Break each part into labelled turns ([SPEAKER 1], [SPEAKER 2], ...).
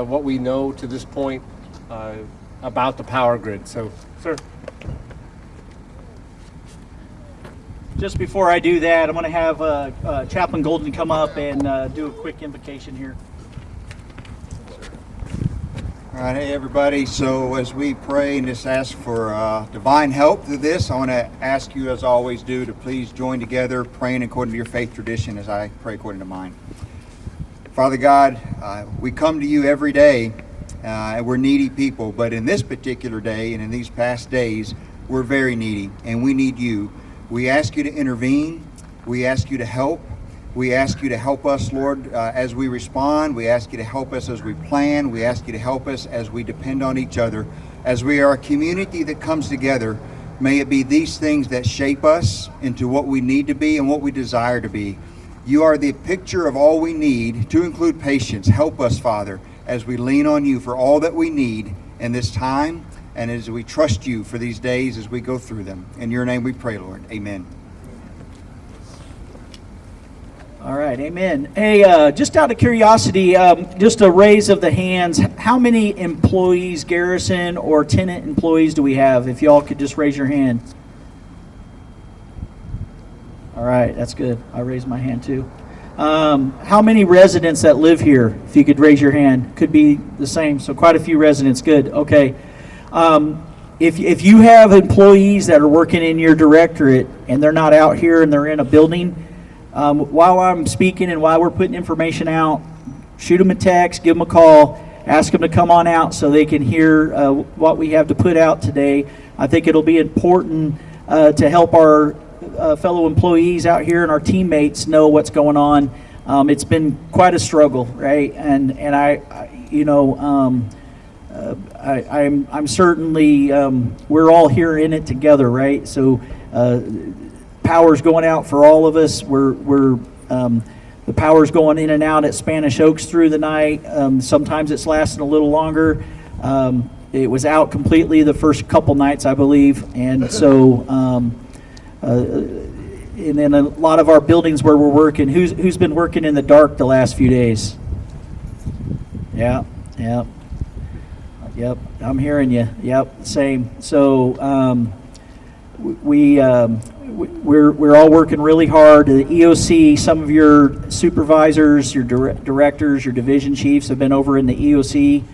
[SPEAKER 1] what we know to this point about the power grid. So, sir.
[SPEAKER 2] Just before I do that, I'm going to have Chaplain Golden come up and do a quick invocation here.
[SPEAKER 3] All right, hey everybody. So as we pray and just ask for divine help through this, I want to ask you, as I always do, to please join together, praying according to your faith tradition as I pray according to mine. Father God, we come to you every day, and we're needy people, but in this particular day and in these past days, we're very needy, and we need you. We ask you to intervene. We ask you to help. We ask you to help us, Lord, as we respond. We ask you to help us as we plan. We ask you to help us as we depend on each other. As we are a community that comes together, may it be these things that shape us into what we need to be and what we desire to be. You are the picture of all we need, to include patience. Help us, Father, as we lean on you for all that we need in this time, and as we trust you for these days as we go through them. In your name we pray, Lord. Amen.
[SPEAKER 2] All right, amen. Hey, just out of curiosity, just a raise of the hands, how many employees, garrison or tenant employees do we have? If y'all could just raise your hand. All right, that's good. I raised my hand too. How many residents that live here? If you could raise your hand. Could be the same, so quite a few residents. Good, okay. If you have employees that are working in your directorate and they're not out here and they're in a building, while I'm speaking and while we're putting information out, shoot them a text, give them a call, ask them to come on out so they can hear what we have to put out today. I think it'll be important to help our fellow employees out here and our teammates know what's going on. It's been quite a struggle, right? And I'm certainly we're all here in it together, right? So power's going out for all of us. We're the power's going in and out at Spanish Oaks through the night. Sometimes it's lasting a little longer. It was out completely the first couple nights, I believe, and so. And then a lot of our buildings where we're working, who's been working in the dark the last few days? Yep, I'm hearing you. Yep, same. So we're all working really hard. The EOC, some of your supervisors, your directors, your division chiefs have been over in the EOC.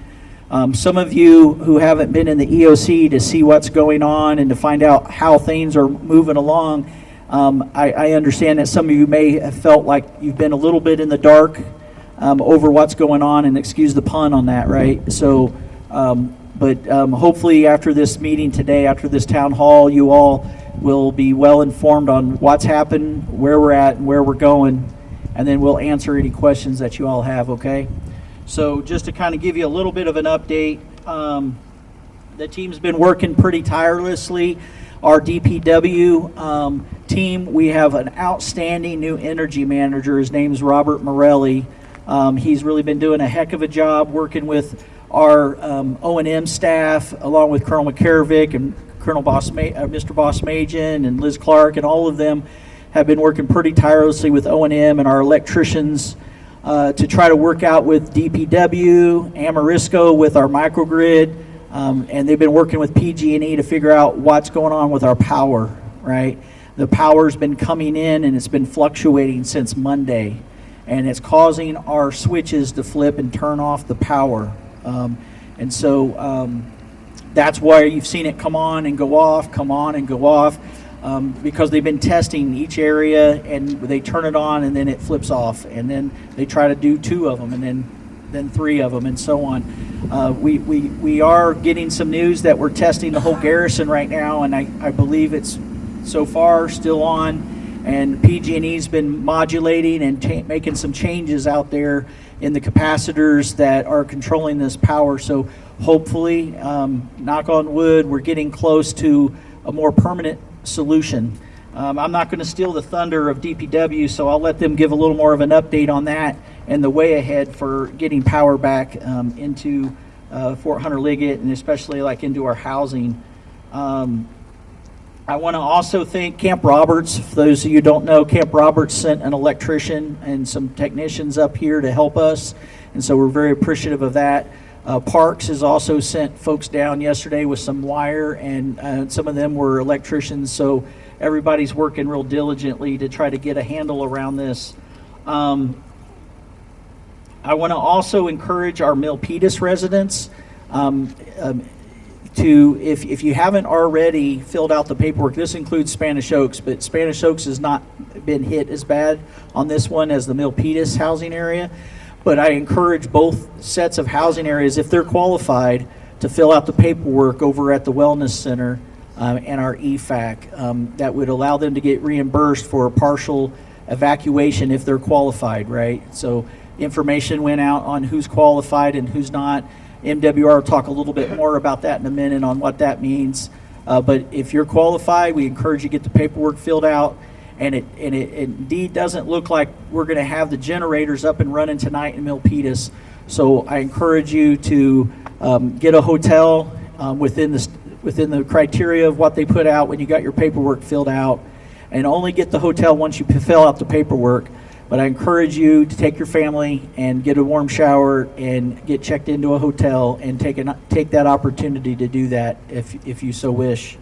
[SPEAKER 2] Some of you who haven't been in the EOC to see what's going on and to find out how things are moving along, I understand that some of you may have felt like you've been a little bit in the dark over what's going on, and excuse the pun on that, right? So, but hopefully after this meeting today, after this town hall, you all will be well informed on what's happened, where we're at, and where we're going, and then we'll answer any questions that you all have, okay? So just to kind of give you a little bit of an update, the team's been working pretty tirelessly. Our DPW team, we have an outstanding new energy manager. His name's Robert Morelli. He's really been doing a heck of a job working with our O&M staff, along with Colonel McCarvick and Colonel Mr. Bosmajan and Liz Clark, and all of them have been working pretty tirelessly with O&M and our electricians to try to work out with DPW, Amorisco with our microgrid, and they've been working with PG&E to figure out what's going on with our power, right? The power's been coming in and it's been fluctuating since Monday, and it's causing our switches to flip and turn off the power. And so that's why you've seen it come on and go off, come on and go off. Because they've been testing each area, and they turn it on and then it flips off, and then they try to do 2 of them and then 3 of them, and so on. We are getting some news that we're testing the whole garrison right now, and I believe it's so far still on, and PG&E's been modulating and making some changes out there in the capacitors that are controlling this power. So hopefully, knock on wood, we're getting close to a more permanent solution. I'm not going to steal the thunder of DPW, so I'll let them give a little more of an update on that and the way ahead for getting power back into Fort Hunter Liggett, and especially like into our housing. I want to also thank Camp Roberts. For those of you who don't know, Camp Roberts sent an electrician and some technicians up here to help us and so we're very appreciative of that. Parks has also sent folks down yesterday with some wire, and some of them were electricians, so everybody's working real diligently to try to get a handle around this. I want to also encourage our Milpitas residents to, if you haven't already filled out the paperwork, this includes Spanish Oaks, but Spanish Oaks has not been hit as bad on this one as the Milpitas housing area. But I encourage both sets of housing areas, if they're qualified, to fill out the paperwork over at the Wellness Center and our EFAC. That would allow them to get reimbursed for a partial evacuation if they're qualified, right? So information went out on who's qualified and who's not. MWR will talk a little bit more about that in a minute on what that means. But if you're qualified, we encourage you to get the paperwork filled out. And it indeed doesn't look like we're going to have the generators up and running tonight in Milpitas. So I encourage you to get a hotel within the criteria of what they put out when you got your paperwork filled out, and only get the hotel once you fill out the paperwork. But I encourage you to take your family and get a warm shower and get checked into a hotel and take that opportunity to do that if you so wish.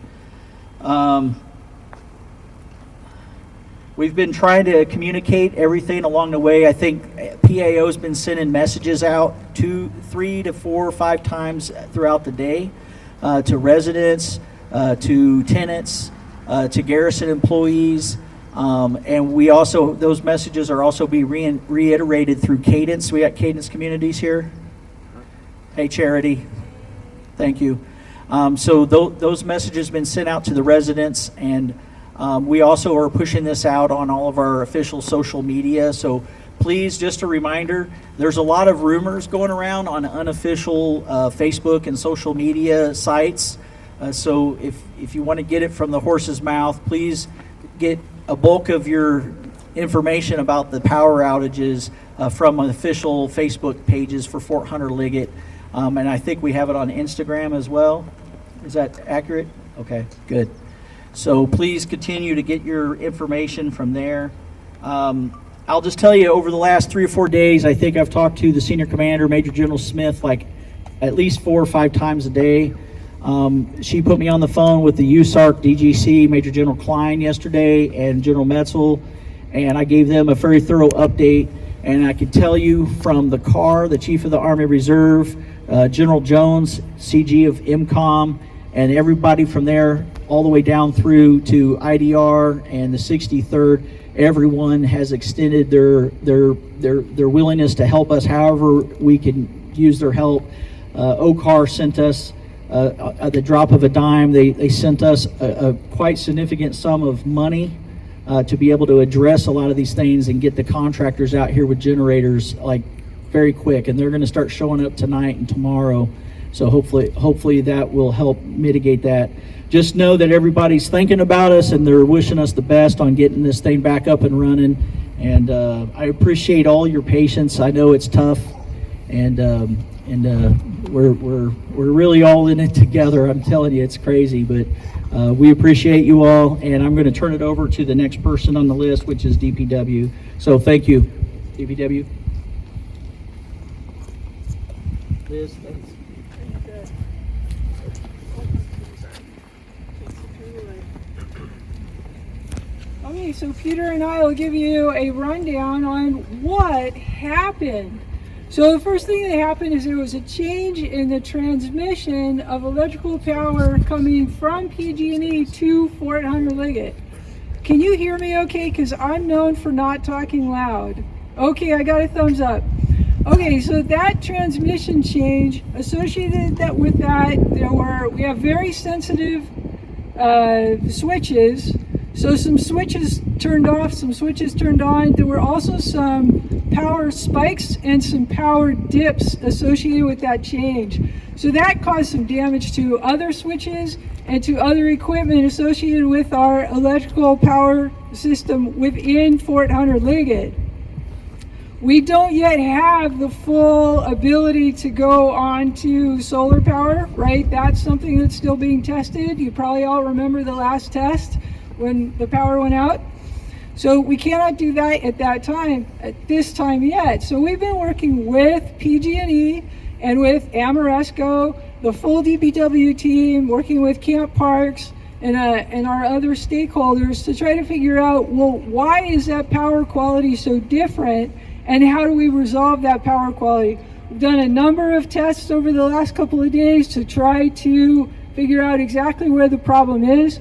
[SPEAKER 2] We've been trying to communicate everything along the way. I think PAO's been sending messages out 2, 3 to 4 or 5 times throughout the day to residents, to tenants, to Garrison employees. And we also, those messages are also being reiterated through Cadence. We got Cadence Communities here. Hey, Charity. Thank you. So those messages have been sent out to the residents, and we also are pushing this out on all of our official social media. So please, just a reminder, there's a lot of rumors going around on unofficial Facebook and social media sites. So if you want to get it from the horse's mouth, please get a bulk of your information about the power outages from official Facebook pages for Fort Hunter Liggett. And I think we have it on Instagram as well. Is that accurate? Okay, good. So please continue to get your information from there. I'll just tell you, over the last 3 or 4 days, I think I've talked to the senior commander, Major General Smith, like at least 4 or 5 times a day. She put me on the phone with the USARC DGC, Major General Klein yesterday, and General Metzel, and I gave them a very thorough update. And I can tell you from the CAR, the Chief of the Army Reserve, General Jones, CG of MCOM, and everybody from there all the way down through to IDR and the 63rd, everyone has extended their willingness to help us however we can use their help. OCAR sent us, at the drop of a dime, they sent us a quite significant sum of money to be able to address a lot of these things and get the contractors out here with generators like very quick. And they're going to start showing up tonight and tomorrow. So hopefully that will help mitigate that. Just know that everybody's thinking about us and they're wishing us the best on getting this thing back up and running. And I appreciate all your patience. I know it's tough, and we're really all in it together. I'm telling you, it's crazy, but we appreciate you all. And I'm going to turn it over to the next person on the list, which is DPW. So thank you, DPW. Liz, thanks.
[SPEAKER 4] Okay, so Peter and I will give you a rundown on what happened. So the first thing that happened is there was a change in the transmission of electrical power coming from PG&E to Fort Hunter Liggett. Can you hear me okay? Because I'm known for not talking loud. Okay, I got a thumbs up. Okay, so that transmission change associated with that, we have very sensitive switches. So some switches turned off, some switches turned on. There were also some power spikes and some power dips associated with that change. So that caused some damage to other switches and to other equipment associated with our electrical power system within Fort Hunter Liggett. We don't yet have the full ability to go on to solar power, right? That's something that's still being tested. You probably all remember the last test when the power went out. So we cannot do that at this time yet. So we've been working with PG&E and with Amoresco, the full DPW team, working with Camp Parks and our other stakeholders to try to figure out, well, why is that power quality so different, and how do we resolve that power quality? We've done a number of tests over the last couple of days to try to figure out exactly where the problem is.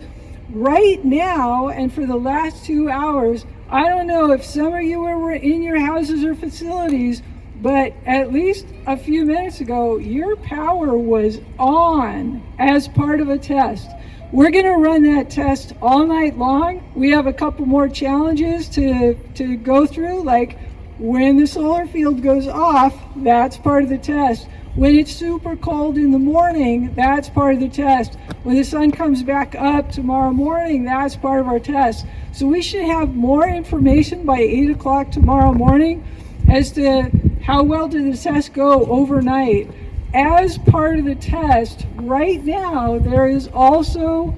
[SPEAKER 4] Right now, and for the last 2 hours, I don't know if some of you were in your houses or facilities, but at least a few minutes ago, your power was on as part of a test. We're going to run that test all night long. We have a couple more challenges to go through, like when the solar field goes off, that's part of the test. When it's super cold in the morning, that's part of the test. When the sun comes back up tomorrow morning, that's part of our test. So we should have more information by 8 o'clock tomorrow morning as to how well did the test go overnight. As part of the test, right now, there is also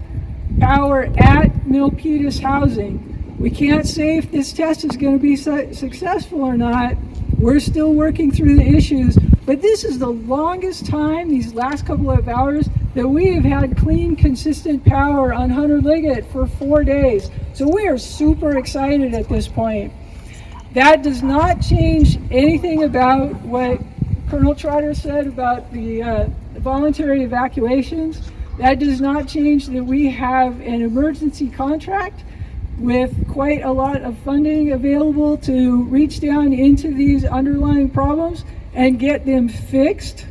[SPEAKER 4] power at Milpitas housing. We can't say if this test is going to be successful or not. We're still working through the issues, but this is the longest time, these last couple of hours, that we have had clean, consistent power on Hunter Liggett for 4 days. So we are super excited at this point. That does not change anything about what Colonel Trotter said about the voluntary evacuations. That does not change that we have an emergency contract with quite a lot of funding available to reach down into these underlying problems and get them fixed.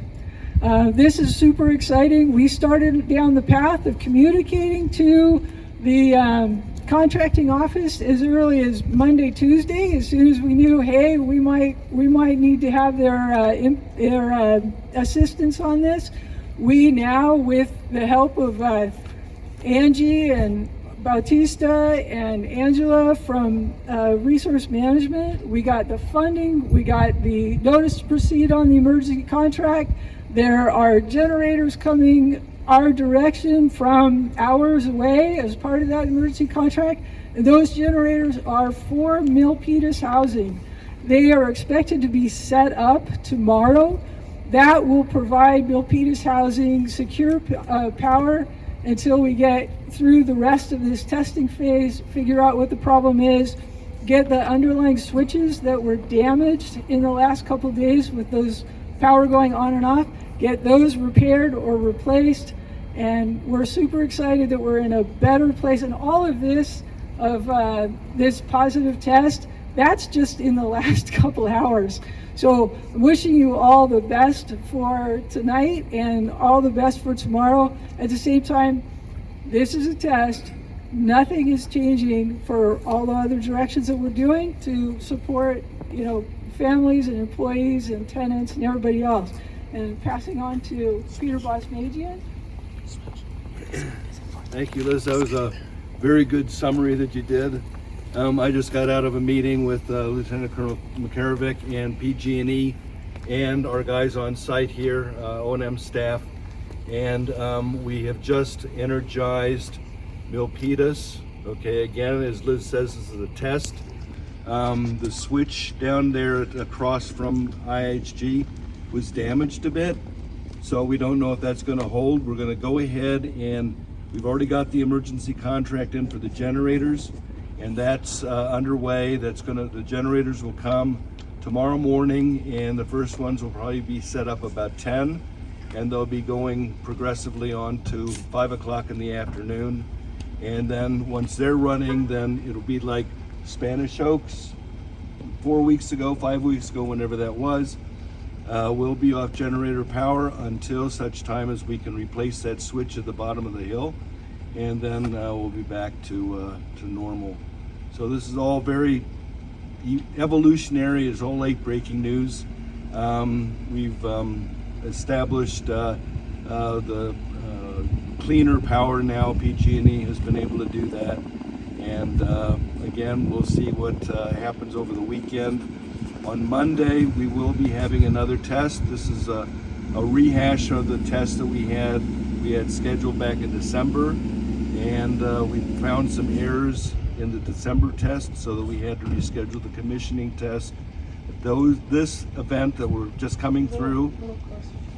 [SPEAKER 4] This is super exciting. We started down the path of communicating to the contracting office as early as Monday, Tuesday, as soon as we knew, hey, we might need to have their assistance on this. We now, with the help of Angie and Bautista and Angela from Resource Management, we got the funding, we got the notice to proceed on the emergency contract. There are generators coming our direction from hours away as part of that emergency contract, and those generators are for Milpitas housing. They are expected to be set up tomorrow. That will provide Milpitas housing secure power until we get through the rest of this testing phase, figure out what the problem is, get the underlying switches that were damaged in the last couple of days with those power going on and off, get those repaired or replaced. And we're super excited that we're in a better place. And all of this, this positive test, that's just in the last couple hours. So wishing you all the best for tonight and all the best for tomorrow. At the same time, this is a test. Nothing is changing for all the other directions that we're doing to support, families and employees and tenants and everybody else. And passing on to Peter Bosmagian.
[SPEAKER 5] Thank you, Liz. That was a very good summary that you did. I just got out of a meeting with Lieutenant Colonel Makarovic and PG&E and our guys on site here, O&M staff, and we have just energized Milpitas. Okay, again, as Liz says, this is a test. The switch down there across from IHG was damaged a bit, so we don't know if that's going to hold. We're going to go ahead, and we've already got the emergency contract in for the generators, and that's underway. The generators will come tomorrow morning, and the first ones will probably be set up about 10, and they'll be going progressively on to 5 o'clock in the afternoon. And then once they're running, then it'll be like Spanish Oaks 4 weeks ago, 5 weeks ago, whenever that was. We'll be off generator power until such time as we can replace that switch at the bottom of the hill, and then we'll be back to normal. So this is all very evolutionary. It's all late breaking news. We've established the cleaner power now. PG&E has been able to do that, and again, we'll see what happens over the weekend. On Monday, we will be having another test. This is a rehash of the test that we had scheduled back in December, and we found some errors in the December test, so that we had to reschedule the commissioning test. This event that we're just coming through,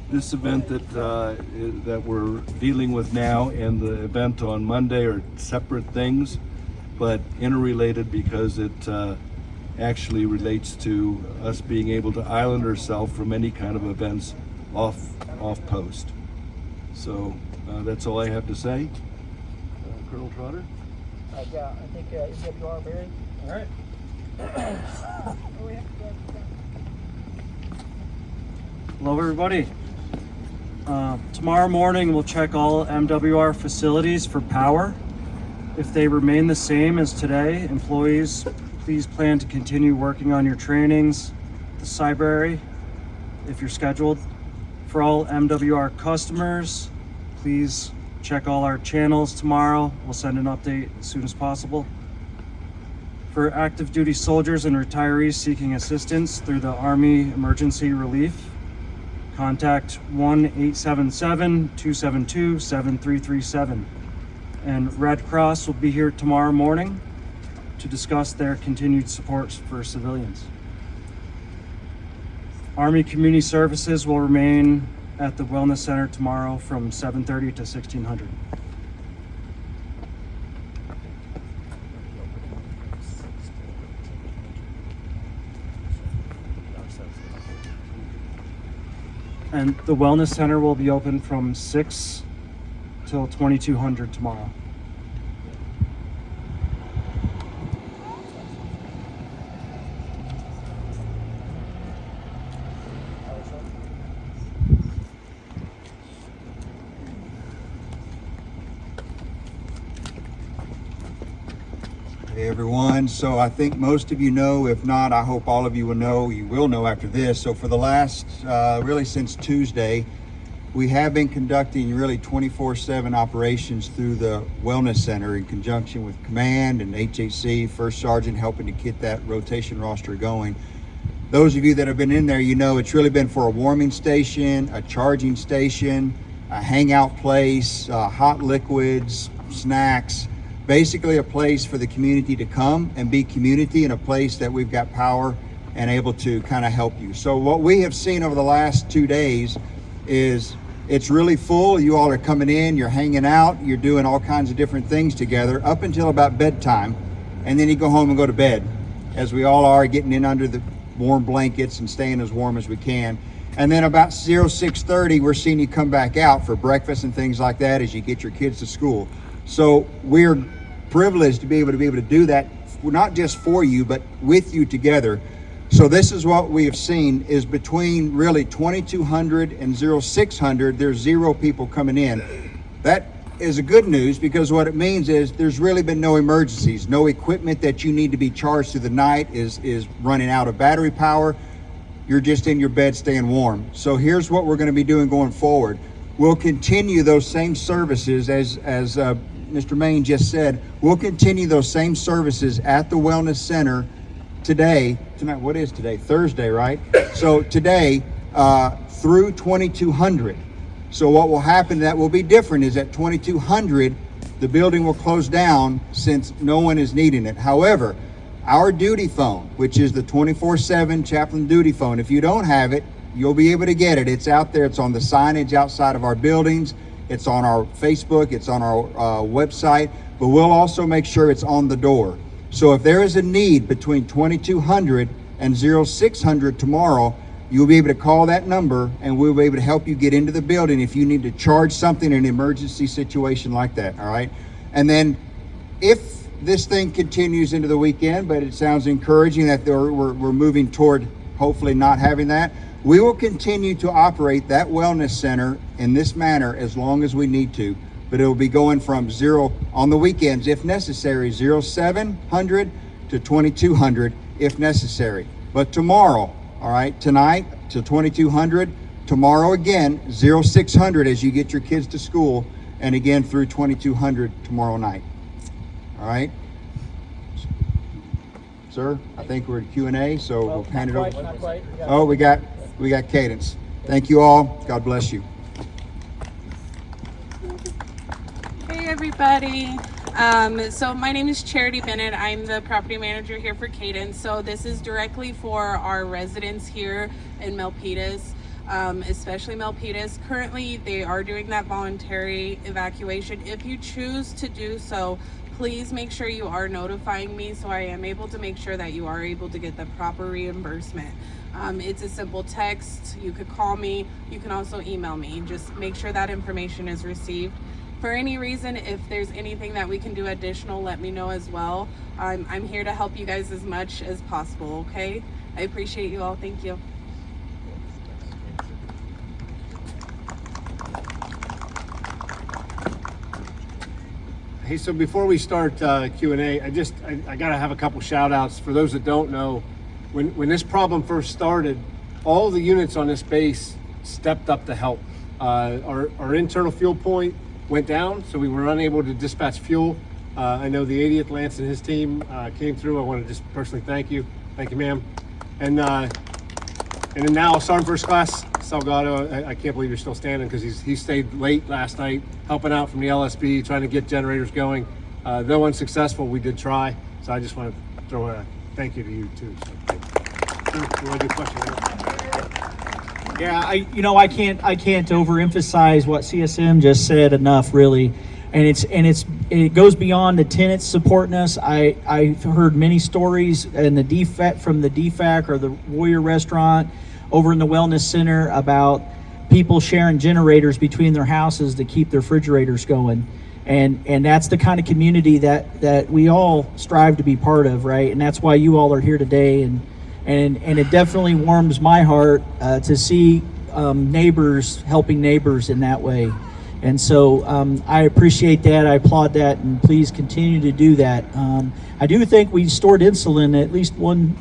[SPEAKER 5] this event that we're dealing with now, and the event on Monday are separate things, but interrelated because it actually relates to us being able to island ourselves from any kind of events off post. So that's all I have to say. Colonel Trotter?
[SPEAKER 2] Yeah, I think MWR, Barry.
[SPEAKER 5] All right.
[SPEAKER 6] Hello, everybody. Tomorrow morning, we'll check all MWR facilities for power. If they remain the same as today, employees, please plan to continue working on your trainings, the cyber, if you're scheduled. For all MWR customers, please check all our channels tomorrow. We'll send an update as soon as possible. For active duty soldiers and retirees seeking assistance through the Army Emergency Relief, contact 1-877-272-7337. And Red Cross will be here tomorrow morning to discuss their continued support for civilians. Army Community Services will remain at the Wellness Center tomorrow from 7:30 to 1600. And the Wellness Center will be open from 6 till 2200 tomorrow.
[SPEAKER 3] Hey everyone, so I think most of you know, if not, I hope all of you will know, after this. So for the last, really since Tuesday, we have been conducting really 24/7 operations through the Wellness Center in conjunction with Command and HHC, First Sergeant helping to get that rotation roster going. Those of you that have been in there, you know it's really been for a warming station, a charging station, a hangout place, hot liquids, snacks, basically a place for the community to come and be community, in a place that we've got power and able to kind of help you. So what we have seen over the last 2 days is it's really full. You all are coming in, you're hanging out, you're doing all kinds of different things together up until about bedtime, and then you go home and go to bed, as we all are, getting in under the warm blankets and staying as warm as we can. And then about 06:30, we're seeing you come back out for breakfast and things like that as you get your kids to school. So we're privileged to be able to do that, not just for you, but with you together. So this is what we have seen is between really 2200 and 0600, there's 0 people coming in. That is a good news, because what it means is there's really been no emergencies. No equipment that you need to be charged through the night is running out of battery power. You're just in your bed staying warm. So here's what we're going to be doing going forward. We'll continue those same services as Mr. Main just said. We'll continue those same services at the Wellness Center tonight, what is today? Thursday, right? So today through 2200. So what will happen that will be different is at 2200, the building will close down since no one is needing it. However, our duty phone, which is the 24/7 chaplain duty phone, if you don't have it, you'll be able to get it. It's out there. It's on the signage outside of our buildings. It's on our Facebook. It's on our website. But we'll also make sure it's on the door. So if there is a need between 2200 and 0600 tomorrow, you'll be able to call that number and we'll be able to help you get into the building if you need to charge something in an emergency situation like that, all right? And then if this thing continues into the weekend, but it sounds encouraging that we're moving toward hopefully not having that, we will continue to operate that wellness center in this manner as long as we need to. But it will be going from 0 on the weekends, if necessary, 0700 to 2200 if necessary. But tomorrow, all right, tonight to 2200, tomorrow again, 0600 as you get your kids to school, and again through 2200 tomorrow night. All right? Sir, I think we're at Q&A, so we'll hand it over.
[SPEAKER 2] Not quite.
[SPEAKER 3] Oh, we got cadence. Thank you all. God bless you.
[SPEAKER 4] Hey
[SPEAKER 7] everybody. So my name is Charity Bennett. I'm the property manager here for Cadence. So this is directly for our residents here in Milpitas, especially Milpitas. Currently, they are doing that voluntary evacuation. If you choose to do so, please make sure you are notifying me so I am able to make sure that you are able to get the proper reimbursement. It's a simple text. You could call me. You can also email me. Just make sure that information is received. For any reason, if there's anything that we can do additional, let me know as well. I'm here to help you guys as much as possible, okay? I appreciate you all. Thank you.
[SPEAKER 1] Hey, so before we start Q&A, I gotta have a couple shout outs. For those that don't know, when this problem first started, all the units on this base stepped up to help. Our internal fuel point went down, so we were unable to dispatch fuel. I know the 80th Lance and his team came through. I want to just personally thank you, ma'am. And then now Sergeant First Class Salgado, I can't believe you're still standing because he stayed late last night helping out from the LSB, trying to get generators going. Though unsuccessful, we did try. So I just want to throw a thank you to you too. So, you want to do a question?
[SPEAKER 2] Yeah, I can't overemphasize what CSM just said enough, really, and it goes beyond the tenants supporting us. I've heard many stories in the from the DFAC or the Warrior Restaurant over in the Wellness Center about people sharing generators between their houses to keep their refrigerators going, and that's the kind of community that we all strive to be part of, right? And that's why you all are here today, and it definitely warms my heart to see neighbors helping neighbors in that way. And so I appreciate that. I applaud that, and please continue to do that. I do think we stored insulin, at least one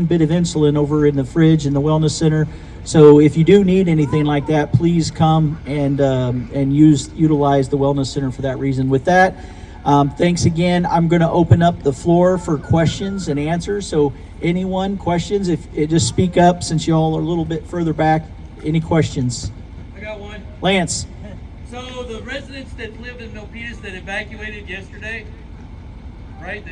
[SPEAKER 2] bit of insulin over in the fridge in the Wellness Center. So if you do need anything like that, please come and utilize the Wellness Center for that reason. With that, thanks again. I'm going to open up the floor for questions and answers. So anyone, questions? Just speak up since you all are a little bit further back. Any questions?
[SPEAKER 8] I got one.
[SPEAKER 2] Lance.
[SPEAKER 8] So the residents that lived in Milpitas that evacuated yesterday, right?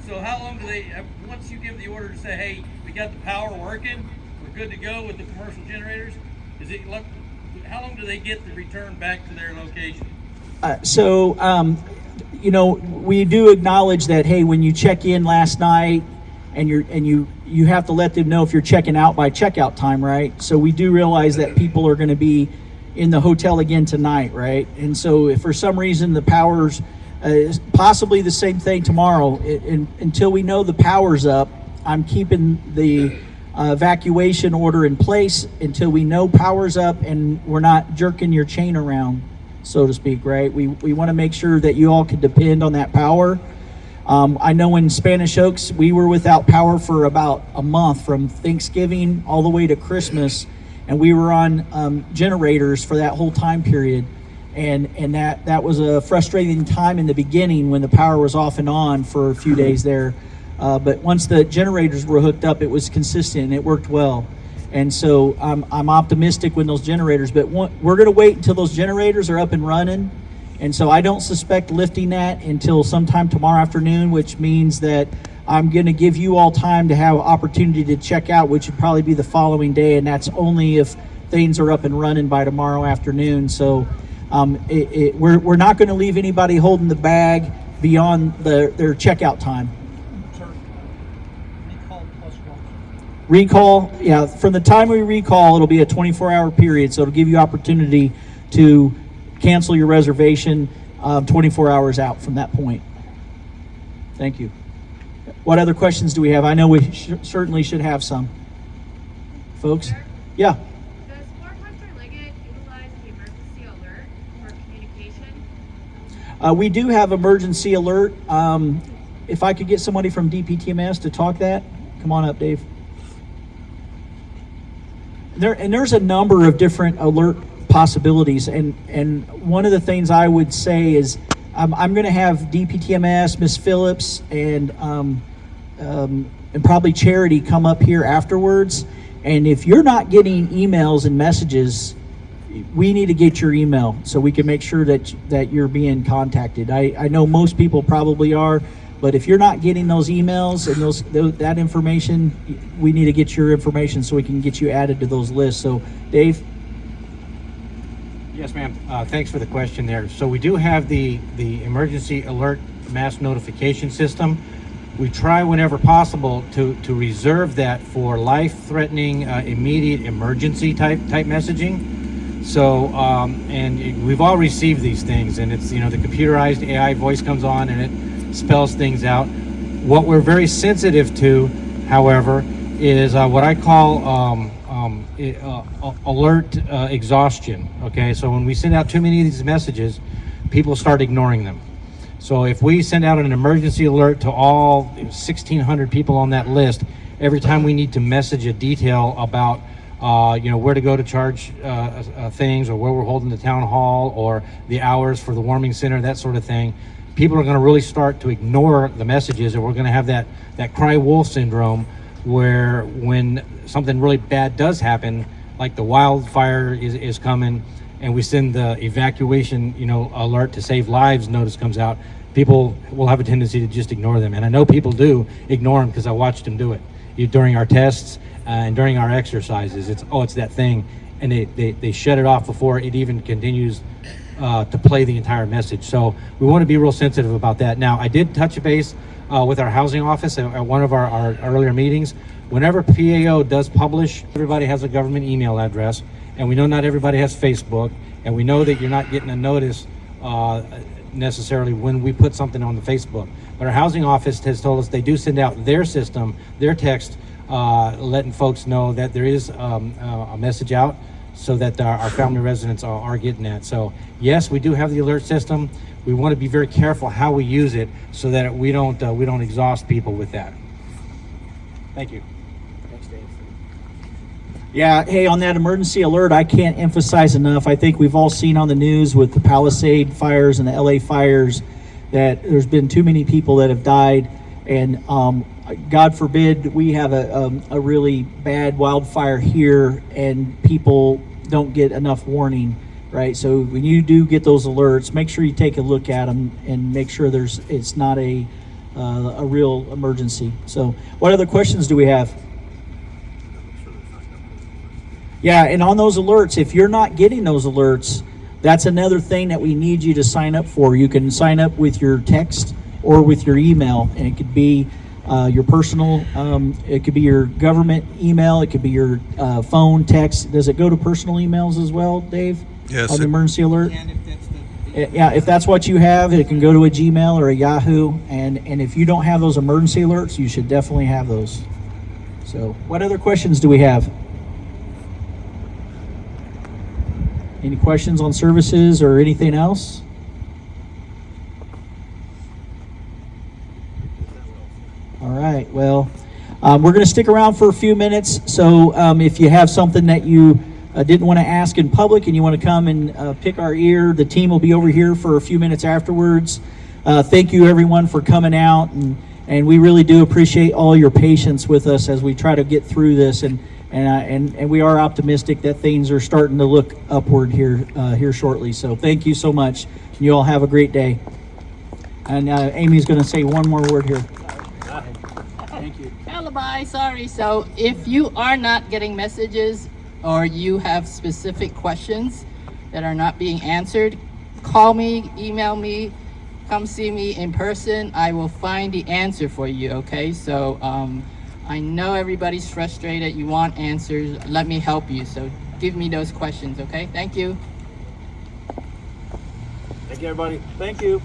[SPEAKER 8] So how long do they, once you give the order to say, hey, we got the power working, we're good to go with the commercial generators, how long do they get to return back to their location?
[SPEAKER 2] We do acknowledge that, hey, when you check in last night and you have to let them know if you're checking out by checkout time, right? So we do realize that people are going to be in the hotel again tonight, right? And so if for some reason the power's possibly the same thing tomorrow, until we know the power's up, I'm keeping the evacuation order in place until we know power's up and we're not jerking your chain around, so to speak, right? We want to make sure that you all can depend on that power. I know in Spanish Oaks, we were without power for about a month from Thanksgiving all the way to Christmas, and we were on generators for that whole time period. And that was a frustrating time in the beginning when the power was off and on for a few days there. But once the generators were hooked up, it was consistent and it worked well. And so I'm optimistic when those generators, but we're going to wait until those generators are up and running. And so I don't suspect lifting that until sometime tomorrow afternoon, which means that I'm going to give you all time to have opportunity to check out, which would probably be the following day. And that's only if things are up and running by tomorrow afternoon. So we're not going to leave anybody holding the bag beyond their checkout time. Recall, yeah, from the time we recall, it'll be a 24-hour period, so it'll give you opportunity to cancel your reservation 24 hours out from that point. Thank you. What other questions do we have? I know we certainly should have some. Folks? Yeah.
[SPEAKER 9] Does Sportmaster Liggett utilize the emergency alert for communication?
[SPEAKER 2] We do have emergency alert. If I could get somebody from DPTMS to talk that. Come on up, Dave. There's a number of different alert possibilities, and one of the things I would say is I'm going to have DPTMS, Ms. Phillips, and probably Charity come up here afterwards. And if you're not getting emails and messages, we need to get your email so we can make sure that you're being contacted. I know most people probably are, but if you're not getting those emails and that information, we need to get your information so we can get you added to those lists. So, Dave?
[SPEAKER 10] Yes, ma'am. Thanks for the question there. So we do have the emergency alert mass notification system. We try whenever possible to reserve that for life-threatening, immediate emergency type messaging. So, and we've all received these things, and it's, the computerized AI voice comes on and it spells things out. What we're very sensitive to, however, is what I call alert exhaustion. Okay, so when we send out too many of these messages, people start ignoring them. So if we send out an emergency alert to all 1,600 people on that list, every time we need to message a detail about where to go to charge things, or where we're holding the town hall, or the hours for the warming center, that sort of thing, people are going to really start to ignore the messages, and we're going to have that cry wolf syndrome, where when something really bad does happen, like the wildfire is coming, and we send the evacuation alert to save lives notice comes out, people will have a tendency to just ignore them. And I know people do ignore them because I watched them do it during our tests and during our exercises. It's that thing, and they shut it off before it even continues to play the entire message. So we want to be real sensitive about that. Now, I did touch base with our housing office at one of our earlier meetings. Whenever PAO does publish, everybody has a government email address, and we know not everybody has Facebook, and we know that you're not getting a notice necessarily when we put something on the Facebook. But our housing office has told us they do send out their system, their text, letting folks know that there is a message out, so that our family residents are getting that. So yes, we do have the alert system. We want to be very careful how we use it so that we don't exhaust people with that. Thank you.
[SPEAKER 2] Thanks, Dave. Yeah, hey, on that emergency alert, I can't emphasize enough. I think we've all seen on the news with the Palisade fires and the LA fires that there's been too many people that have died, and God forbid we have a really bad wildfire here and people don't get enough warning, right? So when you do get those alerts, make sure you take a look at them and make sure it's not a real emergency. So what other questions do we have? Yeah, and on those alerts, if you're not getting those alerts, that's another thing that we need you to sign up for. You can sign up with your text or with your email, and it could be your personal, it could be your government email, it could be your phone, text. Does it go to personal emails as well, Dave?
[SPEAKER 11] Yes.
[SPEAKER 2] On the emergency alert? Yeah, if that's what you have, it can go to a Gmail or a Yahoo, and if you don't have those emergency alerts, you should definitely have those. So, what other questions do we have? Any questions on services or anything else? All right, well, we're going to stick around for a few minutes, so if you have something that you didn't want to ask in public and you want to come and pick our ear, the team will be over here for a few minutes afterwards. Thank you, everyone, for coming out, and we really do appreciate all your patience with us as we try to get through this, and we are optimistic that things are starting to look upward here shortly. So thank you so much. You all have a great day. And Amy's going to say one more word here. Thank you.
[SPEAKER 12] Alibi, sorry. So if you are not getting messages or you have specific questions that are not being answered, call me, email me, come see me in person. I will find the answer for you, okay? So I know everybody's frustrated. You want answers. Let me help you. So give me those questions, okay? Thank you.
[SPEAKER 2] Thank you, everybody. Thank you.